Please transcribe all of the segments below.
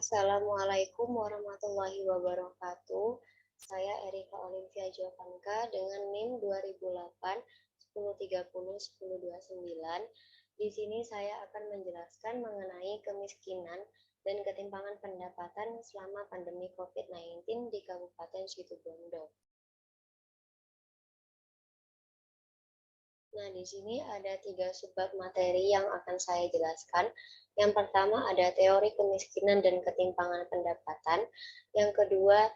Assalamualaikum warahmatullahi wabarakatuh. Saya Erika Olimvia Jovanka dengan NIM 2008 1030 1029. Di sini saya akan menjelaskan mengenai kemiskinan dan ketimpangan pendapatan selama pandemi COVID-19 di Kabupaten Situbondo. Nah, di sini ada 3 subbab materi yang akan saya jelaskan. Yang pertama ada teori kemiskinan dan ketimpangan pendapatan. Yang kedua,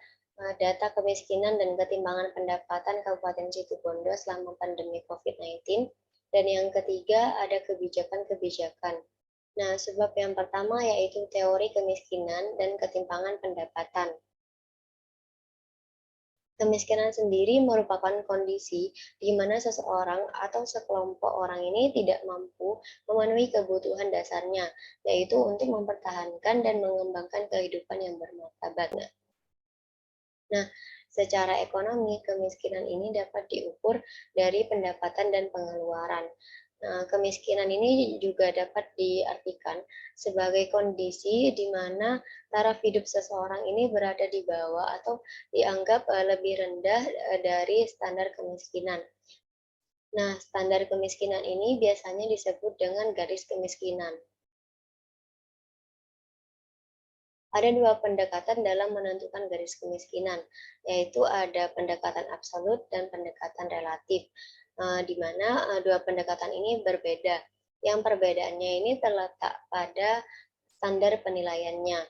data kemiskinan dan ketimpangan pendapatan Kabupaten Situbondo selama pandemi COVID-19. Dan yang ketiga ada kebijakan-kebijakan. Nah, sebab yang pertama yaitu teori kemiskinan dan ketimpangan pendapatan. Kemiskinan sendiri merupakan kondisi di mana seseorang atau sekelompok orang ini tidak mampu memenuhi kebutuhan dasarnya, yaitu untuk mempertahankan dan mengembangkan kehidupan yang bermartabat. Nah, secara ekonomi, kemiskinan ini dapat diukur dari pendapatan dan pengeluaran. Nah, kemiskinan ini juga dapat diartikan sebagai kondisi di mana taraf hidup seseorang ini berada di bawah atau dianggap lebih rendah dari standar kemiskinan. Nah, standar kemiskinan ini biasanya disebut dengan garis kemiskinan. Ada 2 pendekatan dalam menentukan garis kemiskinan, yaitu ada pendekatan absolut dan pendekatan relatif, di mana 2 pendekatan ini berbeda. Yang perbedaannya ini terletak pada standar penilaiannya.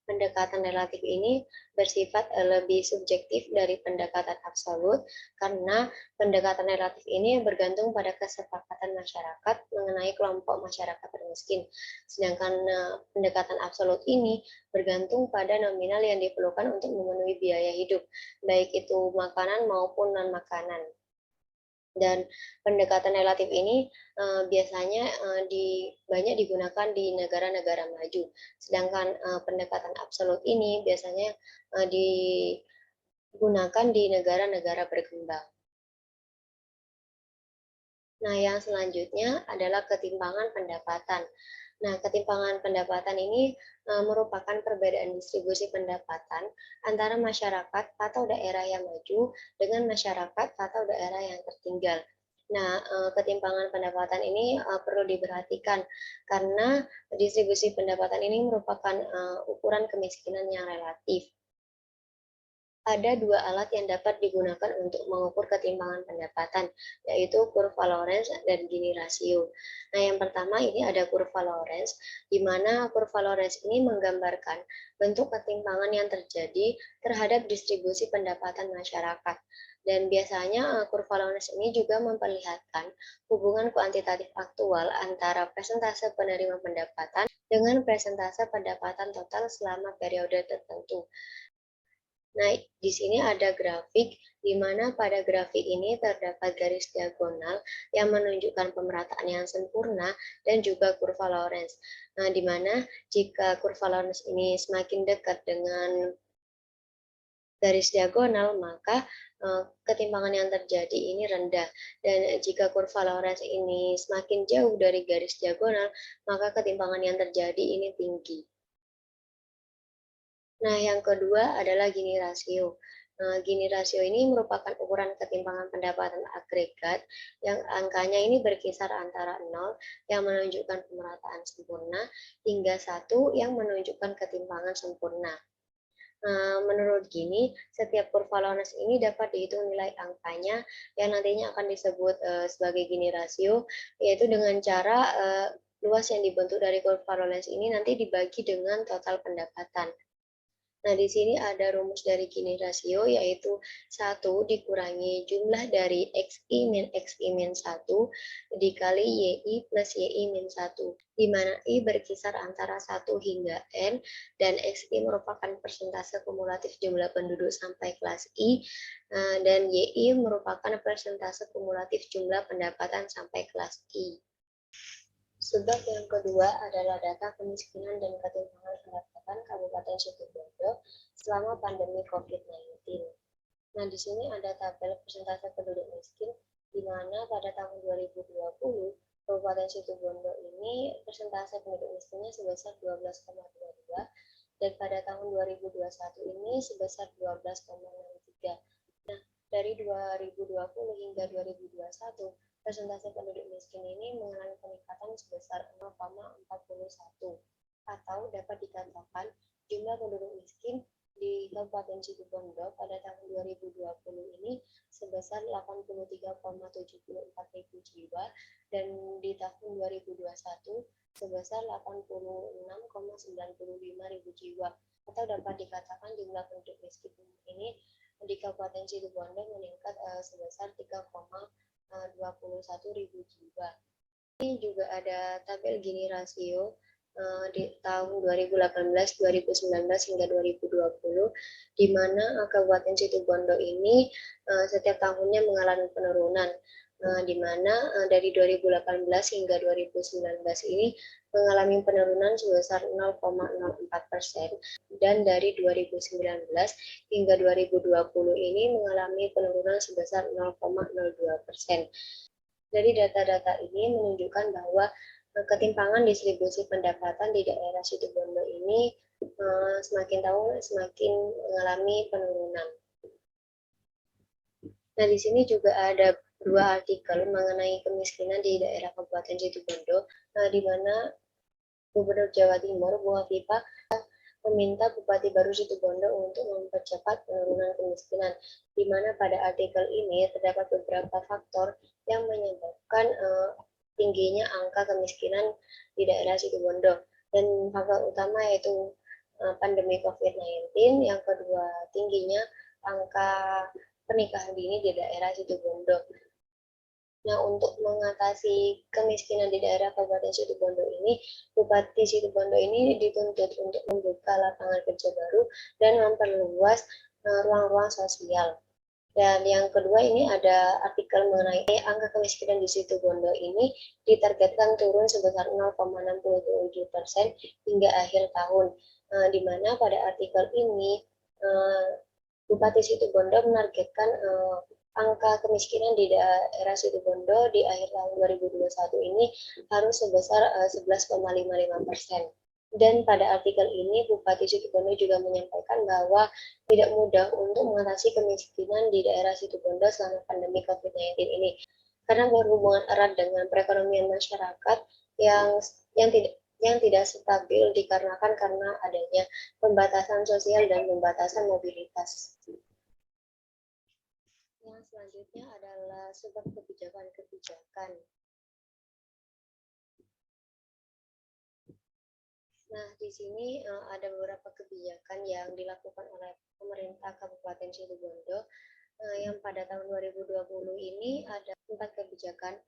Pendekatan relatif ini bersifat lebih subjektif dari pendekatan absolut karena pendekatan relatif ini bergantung pada kesepakatan masyarakat mengenai kelompok masyarakat termiskin. Sedangkan pendekatan absolut ini bergantung pada nominal yang diperlukan untuk memenuhi biaya hidup, baik itu makanan maupun non-makanan. Dan pendekatan relatif ini biasanya banyak digunakan di negara-negara maju, sedangkan pendekatan absolut ini biasanya digunakan di negara-negara berkembang. Nah, yang selanjutnya adalah ketimpangan pendapatan. Nah, ketimpangan pendapatan ini merupakan perbedaan distribusi pendapatan antara masyarakat atau daerah yang maju dengan masyarakat atau daerah yang tertinggal. Nah, ketimpangan pendapatan ini perlu diperhatikan karena distribusi pendapatan ini merupakan ukuran kemiskinan yang relatif. Ada 2 alat yang dapat digunakan untuk mengukur ketimpangan pendapatan, yaitu kurva Lorenz dan Gini rasio. Nah, yang pertama ini ada kurva Lorenz, di mana kurva Lorenz ini menggambarkan bentuk ketimpangan yang terjadi terhadap distribusi pendapatan masyarakat. Dan biasanya kurva Lorenz ini juga memperlihatkan hubungan kuantitatif aktual antara persentase penerima pendapatan dengan persentase pendapatan total selama periode tertentu. Nah, di sini ada grafik, di mana pada grafik ini terdapat garis diagonal yang menunjukkan pemerataan yang sempurna dan juga kurva Lorenz. Nah, di mana jika kurva Lorenz ini semakin dekat dengan garis diagonal, maka ketimpangan yang terjadi ini rendah. Dan jika kurva Lorenz ini semakin jauh dari garis diagonal, maka ketimpangan yang terjadi ini tinggi. Nah, yang kedua adalah Gini rasio. Nah, Gini rasio ini merupakan ukuran ketimpangan pendapatan agregat yang angkanya ini berkisar antara 0 yang menunjukkan pemerataan sempurna hingga 1 yang menunjukkan ketimpangan sempurna. Menurut Gini, setiap kurva Lorenz ini dapat dihitung nilai angkanya yang nantinya akan disebut sebagai Gini rasio, yaitu dengan cara luas yang dibentuk dari kurva Lorenz ini nanti dibagi dengan total pendapatan. Nah, di sini ada rumus dari Gini rasio, yaitu 1 dikurangi jumlah dari XI min XI min 1 dikali YI plus YI min 1, di mana I berkisar antara 1 hingga N, dan XI merupakan persentase kumulatif jumlah penduduk sampai kelas I, dan YI merupakan persentase kumulatif jumlah pendapatan sampai kelas I. Sebab yang kedua adalah data kemiskinan dan ketimpangan pendapatan Kabupaten Situbondo selama pandemi COVID-19. Nah, di sini ada tabel persentase penduduk miskin, di mana pada tahun 2020, Kabupaten Situbondo ini persentase penduduk miskinnya sebesar 12,2%. jiwa, dan pada tahun 2021 ini sebesar 12,63. Nah, dari 2020 hingga 2021, persentase penduduk miskin ini mengalami peningkatan sebesar 0,41, atau dapat dikatakan jumlah penduduk miskin di Kabupaten Situbondo pada tahun 2020 ini sebesar 83,74 ribu jiwa, dan di tahun 2021 sebesar 86,95 ribu jiwa, atau dapat dikatakan jumlah penduduk miskin ini di Kabupaten Situbondo meningkat sebesar 3,21 ribu jiwa. Ini juga ada tabel Gini rasio di tahun 2018, 2019 hingga 2020, di mana Kabupaten Situbondo ini setiap tahunnya mengalami penurunan, di mana dari 2018 hingga 2019 ini mengalami penurunan sebesar 0,04%, dan dari 2019 hingga 2020 ini mengalami penurunan sebesar 0,02%. Dari data-data ini menunjukkan bahwa ketimpangan distribusi pendapatan di daerah Situbondo ini semakin tahun semakin mengalami penurunan. Nah, di sini juga ada dua artikel mengenai kemiskinan di daerah Kabupaten Situbondo, di mana Gubernur Jawa Timur, Bu Hovifah, meminta Bupati Baru Situbondo untuk mempercepat penurunan kemiskinan, di mana pada artikel ini terdapat beberapa faktor yang menyebabkan tingginya angka kemiskinan di daerah Situbondo. Dan faktor utama yaitu pandemi COVID-19, yang kedua tingginya angka pernikahan dini di daerah Situbondo. Nah, untuk mengatasi kemiskinan di daerah Kabupaten Situbondo ini, Bupati Situbondo ini dituntut untuk membuka lapangan kerja baru dan memperluas ruang-ruang sosial. Dan yang kedua ini ada artikel mengenai angka kemiskinan di Situbondo ini ditargetkan turun sebesar 0,67% hingga akhir tahun, di mana pada artikel ini Bupati Situbondo menargetkan angka kemiskinan di daerah Situbondo di akhir tahun 2021 ini harus sebesar 11,55%. Dan pada artikel ini, Bupati Situbondo juga menyampaikan bahwa tidak mudah untuk mengatasi kemiskinan di daerah Situbondo selama pandemi COVID-19 ini, karena berhubungan erat dengan perekonomian masyarakat yang tidak stabil dikarenakan karena adanya pembatasan sosial dan pembatasan mobilitas. Yang selanjutnya adalah sebab kebijakan-kebijakan. Nah, di sini ada beberapa kebijakan yang dilakukan oleh pemerintah Kabupaten Situbondo, yang pada tahun 2020 ini ada 4 kebijakan.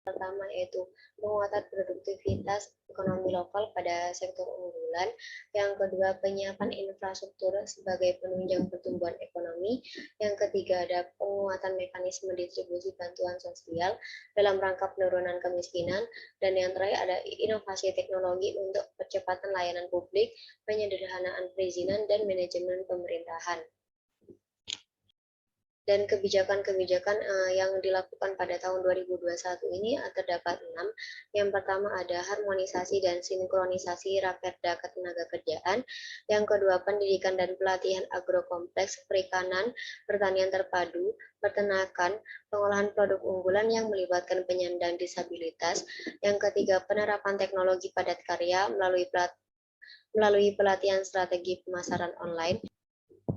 Pertama yaitu penguatan produktivitas ekonomi lokal pada sektor unggulan. Yang kedua, penyiapan infrastruktur sebagai penunjang pertumbuhan ekonomi. Yang ketiga, ada penguatan mekanisme distribusi bantuan sosial dalam rangka penurunan kemiskinan. Dan yang terakhir ada inovasi teknologi untuk percepatan layanan publik, penyederhanaan perizinan, dan manajemen pemerintahan. Dan kebijakan-kebijakan yang dilakukan pada tahun 2021 ini terdapat 6. Yang pertama ada harmonisasi dan sinkronisasi Raperda Ketenagakerjaan. Yang kedua, pendidikan dan pelatihan agrokompleks, perikanan, pertanian terpadu, peternakan, pengolahan produk unggulan yang melibatkan penyandang disabilitas. Yang ketiga, penerapan teknologi padat karya melalui pelatihan strategi pemasaran online.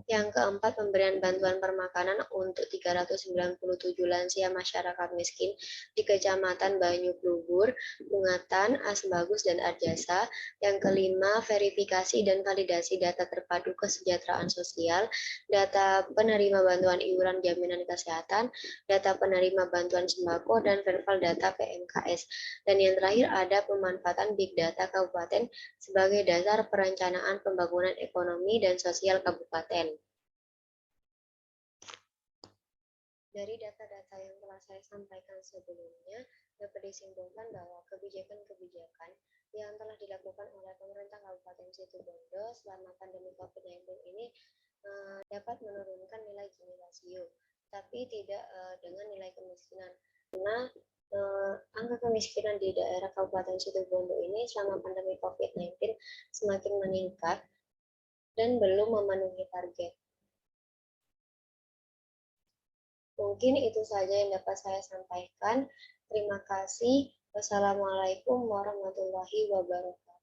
Yang keempat, pemberian bantuan permakanan untuk 397 lansia masyarakat miskin di Kecamatan Banyu Blubur, Bungatan, Asbagus, dan Arjasa. Yang kelima, verifikasi dan validasi data terpadu kesejahteraan sosial, data penerima bantuan iuran jaminan kesehatan, data penerima bantuan sembako, dan verval data PMKS. Dan yang terakhir ada pemanfaatan Big Data Kabupaten sebagai dasar perencanaan pembangunan ekonomi dan sosial kabupaten. Dari data-data yang telah saya sampaikan sebelumnya, dapat disimpulkan bahwa kebijakan-kebijakan yang telah dilakukan oleh pemerintah Kabupaten Situbondo selama pandemi COVID-19 ini dapat menurunkan nilai Gini rasio, tapi tidak dengan nilai kemiskinan. Karena angka kemiskinan di daerah Kabupaten Situbondo ini selama pandemi COVID-19 semakin meningkat dan belum memenuhi target. Mungkin itu saja yang dapat saya sampaikan. Terima kasih. Wassalamualaikum warahmatullahi wabarakatuh.